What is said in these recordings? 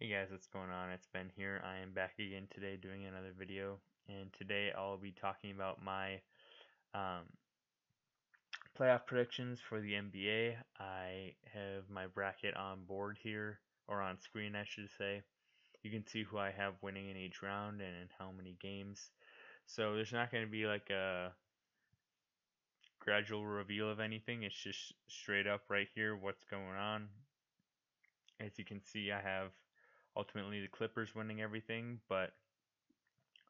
Hey guys, what's going on? It's Ben here. I am back again today doing another video, and today I'll be talking about my um, playoff predictions for the NBA. I have my bracket on board here, or on screen, I should say. You can see who I have winning in each round and in how many games. So there's not going to be like a gradual reveal of anything. It's just straight up right here what's going on. As you can see, I have ultimately the Clippers winning everything, but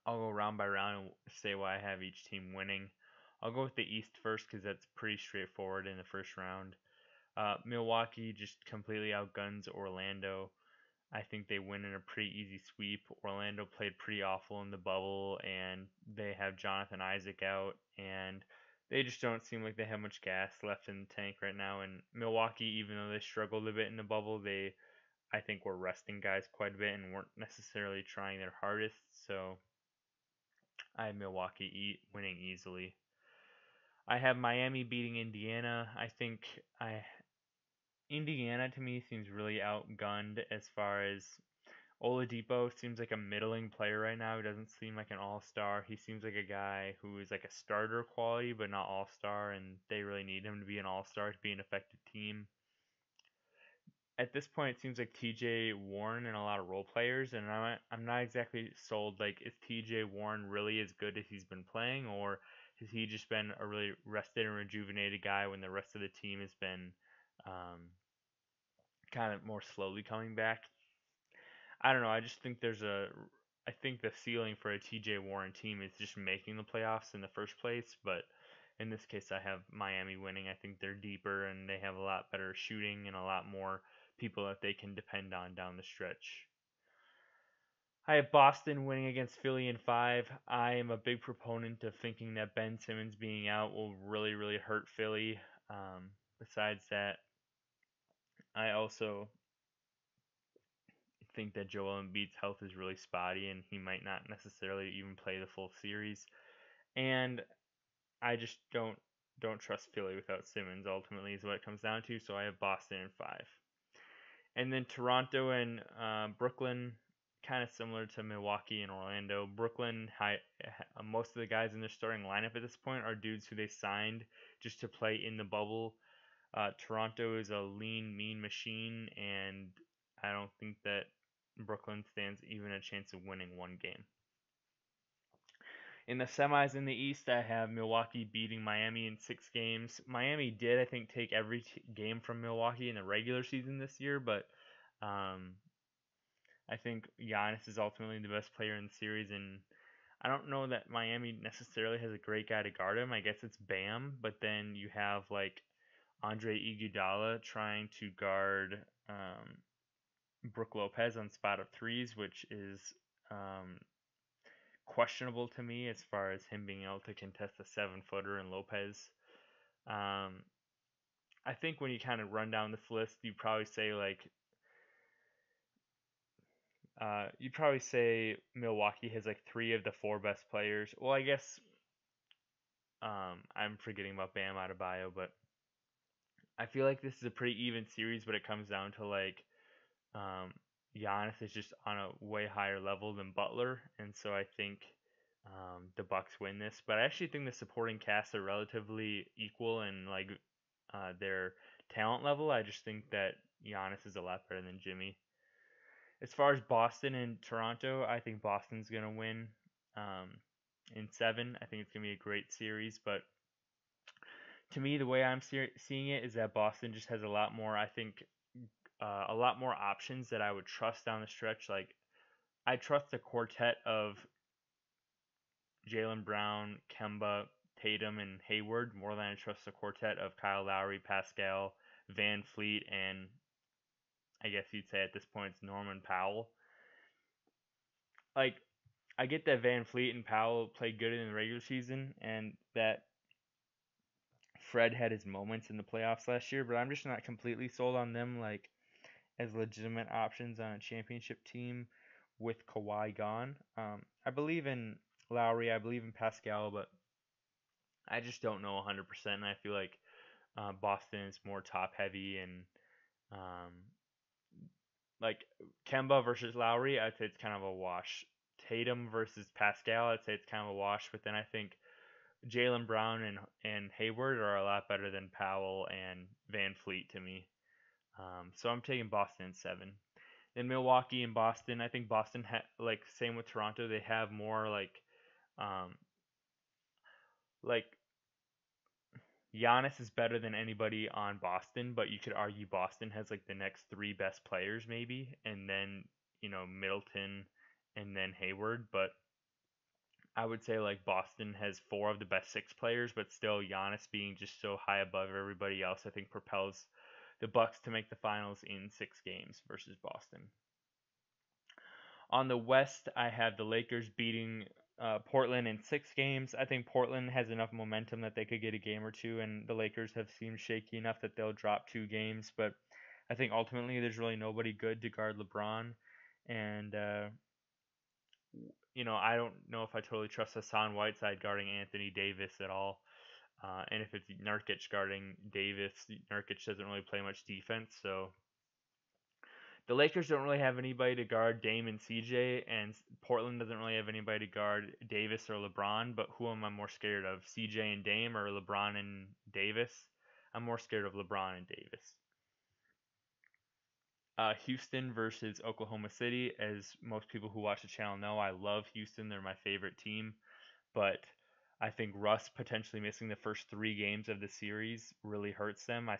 I'll go round by round and say why I have each team winning. I'll go with the East first because that's pretty straightforward in the first round. Milwaukee just completely outguns Orlando. I think they win in a pretty easy sweep. Orlando played pretty awful in the bubble, and they have Jonathan Isaac out, and they just don't seem like they have much gas left in the tank right now. And Milwaukee, even though they struggled a bit in the bubble, I think were resting guys quite a bit and weren't necessarily trying their hardest. So I have Milwaukee winning easily. I have Miami beating Indiana. I think I Indiana to me seems really outgunned as far as Oladipo seems like a middling player right now. He doesn't seem like an all-star. He seems like a guy who is like a starter quality but not all-star, and they really need him to be an all-star to be an effective team. At this point, it seems like TJ Warren and a lot of role players, and I'm not exactly sold. Like, is TJ Warren really as good as he's been playing, or has he just been a really rested and rejuvenated guy when the rest of the team has been um, kind of more slowly coming back? I don't know. I just think I think the ceiling for a TJ Warren team is just making the playoffs in the first place, but in this case, I have Miami winning. I think they're deeper and they have a lot better shooting and a lot more people that they can depend on down the stretch. I have Boston winning against Philly in 5. I am a big proponent of thinking that Ben Simmons being out will really, really hurt Philly. Besides that, I also think that Joel Embiid's health is really spotty and he might not necessarily even play the full series. And I just don't trust Philly without Simmons ultimately is what it comes down to. So I have Boston in 5. And then Toronto and Brooklyn, kind of similar to Milwaukee and Orlando. Most of the guys in their starting lineup at this point are dudes who they signed just to play in the bubble. Toronto is a lean, mean machine, and I don't think that Brooklyn stands even a chance of winning one game. In the semis in the East, I have Milwaukee beating Miami in 6 games. Miami did, I think, take every game from Milwaukee in the regular season this year, but um, I think Giannis is ultimately the best player in the series, and I don't know that Miami necessarily has a great guy to guard him. I guess it's Bam, but then you have like Andre Iguodala trying to guard Brook Lopez on spot up threes, which is um, questionable to me as far as him being able to contest a 7-footer and Lopez. Um, I think when you kind of run down this list, you'd probably say Milwaukee has like 3 of the 4 best players. Well, I guess I'm forgetting about Bam Adebayo, but I feel like this is a pretty even series, but it comes down to like um, Giannis is just on a way higher level than Butler, and so I think the Bucks win this. But I actually think the supporting cast are relatively equal in like their talent level. I just think that Giannis is a lot better than Jimmy. As far as Boston and Toronto, I think Boston's gonna win um, in 7. I think it's gonna be a great series, but to me, the way I'm seeing it is that Boston just has a lot more. I think a lot more options that I would trust down the stretch. Like I trust the quartet of Jaylen Brown, Kemba, Tatum, and Hayward more than I trust the quartet of Kyle Lowry, Pascal, Van Fleet, and I guess you'd say at this point it's Norman Powell. Like I get that Van Fleet and Powell played good in the regular season, and that Fred had his moments in the playoffs last year, but I'm just not completely sold on them like as legitimate options on a championship team with Kawhi gone. I believe in Lowry, I believe in Pascal, but I just don't know 100%. And I feel like Boston is more top heavy, and um, like Kemba versus Lowry, I'd say it's kind of a wash. Tatum versus Pascal, I'd say it's kind of a wash. But then I think Jaylen Brown and Hayward are a lot better than Powell and Van Fleet to me. So I'm taking Boston in 7. Then Milwaukee and Boston. I think Boston like same with Toronto. They have more um, like Giannis is better than anybody on Boston, but you could argue Boston has like the next 3 best players maybe, and then Middleton, and then Hayward. But I would say like Boston has 4 of the best 6 players, but still Giannis being just so high above everybody else, I think propels the Bucks to make the finals in 6 games versus Boston. On the West, I have the Lakers beating Portland in 6 games. I think Portland has enough momentum that they could get a game or two, and the Lakers have seemed shaky enough that they'll drop 2 games. But I think ultimately there's really nobody good to guard LeBron, and I don't know if I totally trust Hassan Whiteside guarding Anthony Davis at all. And if it's Nurkic guarding Davis, Nurkic doesn't really play much defense, so the Lakers don't really have anybody to guard Dame and CJ, and Portland doesn't really have anybody to guard Davis or LeBron. But who am I more scared of, CJ and Dame or LeBron and Davis? I'm more scared of LeBron and Davis. Houston versus Oklahoma City. As most people who watch the channel know, I love Houston. They're my favorite team. But I think Russ potentially missing the first 3 games of the series really hurts them. I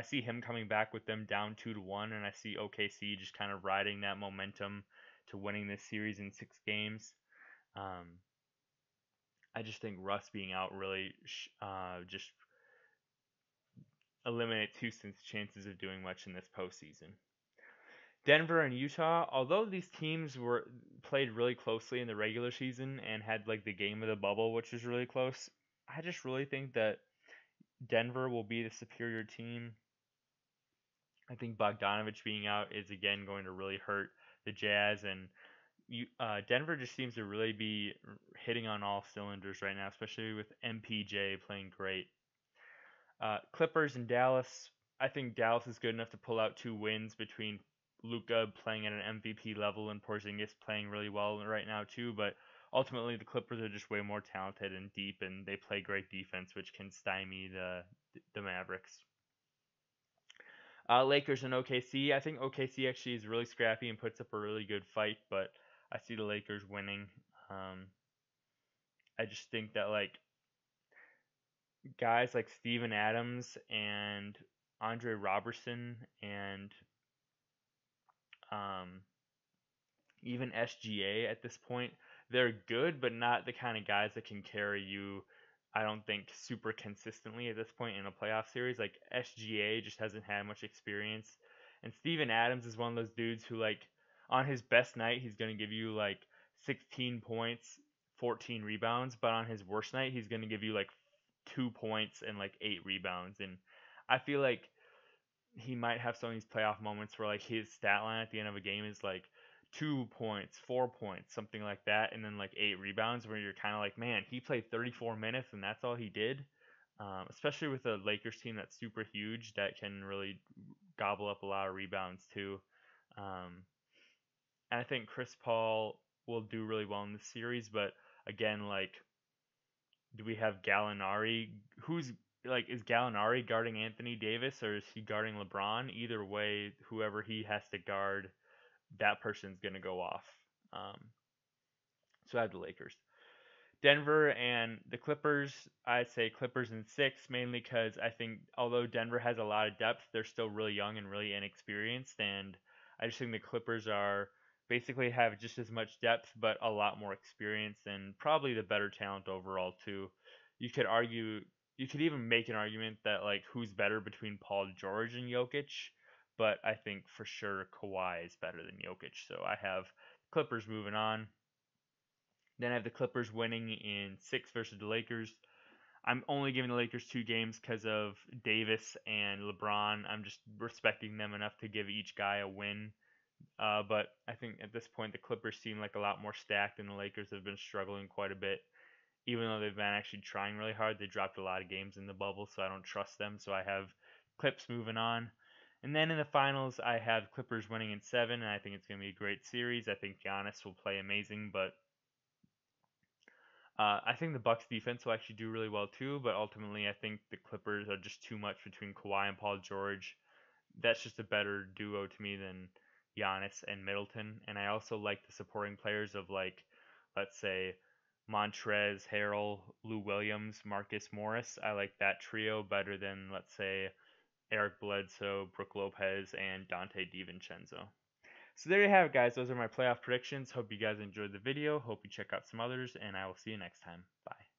see him coming back with them down 2-1, and I see OKC just kind of riding that momentum to winning this series in 6 games. I just think Russ being out really just eliminates Houston's chances of doing much in this postseason. Denver and Utah, although these teams were played really closely in the regular season and had like the game of the bubble, which was really close, I just really think that Denver will be the superior team. I think Bogdanovich being out is again going to really hurt the Jazz, and Denver just seems to really be hitting on all cylinders right now, especially with MPJ playing great. Clippers and Dallas. I think Dallas is good enough to pull out 2 wins between Luka playing at an MVP level and Porzingis playing really well right now too. But ultimately, the Clippers are just way more talented and deep, and they play great defense, which can stymie the Mavericks. Lakers and OKC. I think OKC actually is really scrappy and puts up a really good fight, but I see the Lakers winning. I just think that like guys like Steven Adams and Andre Robertson and um, even SGA at this point, they're good, but not the kind of guys that can carry you. I don't think super consistently at this point in a playoff series. Like SGA just hasn't had much experience, and Steven Adams is one of those dudes who like on his best night he's going to give you like 16 points, 14 rebounds, but on his worst night he's going to give you like 2 points and like 8 rebounds. And I feel like he might have some of these playoff moments where like his stat line at the end of a game is like 2 points, 4 points, something like that, and then like 8 rebounds, where you're kind of like, man, he played 34 minutes and that's all he did. Especially with a Lakers team that's super huge that can really gobble up a lot of rebounds too. And I think Chris Paul will do really well in this series, but again, like, do we have Gallinari? Who's like, is Gallinari guarding Anthony Davis or is he guarding LeBron? Either way, whoever he has to guard, that person's gonna go off. Um, so I have the Lakers. Denver and the Clippers, I'd say Clippers in 6, mainly because I think although Denver has a lot of depth, they're still really young and really inexperienced, and I just think the Clippers are basically have just as much depth but a lot more experience and probably the better talent overall too. You could argue, you could even make an argument that like who's better between Paul George and Jokic, but I think for sure Kawhi is better than Jokic, so I have Clippers moving on. Then I have the Clippers winning in 6 versus the Lakers. I'm only giving the Lakers 2 games because of Davis and LeBron. I'm just respecting them enough to give each guy a win. But I think at this point the Clippers seem like a lot more stacked, and the Lakers have been struggling quite a bit. Even though they've been actually trying really hard, they dropped a lot of games in the bubble, so I don't trust them. So I have Clips moving on. And then in the finals, I have Clippers winning in 7, and I think it's going to be a great series. I think Giannis will play amazing, but I think the Bucks defense will actually do really well too. But ultimately, I think the Clippers are just too much between Kawhi and Paul George. That's just a better duo to me than Giannis and Middleton. And I also like the supporting players of, like, let's say, Montrez, Harrell, Lou Williams, Marcus Morris. I like that trio better than, let's say, Eric Bledsoe, Brook Lopez, and Dante DiVincenzo. So there you have it, guys. Those are my playoff predictions. Hope you guys enjoyed the video. Hope you check out some others, and I will see you next time. Bye.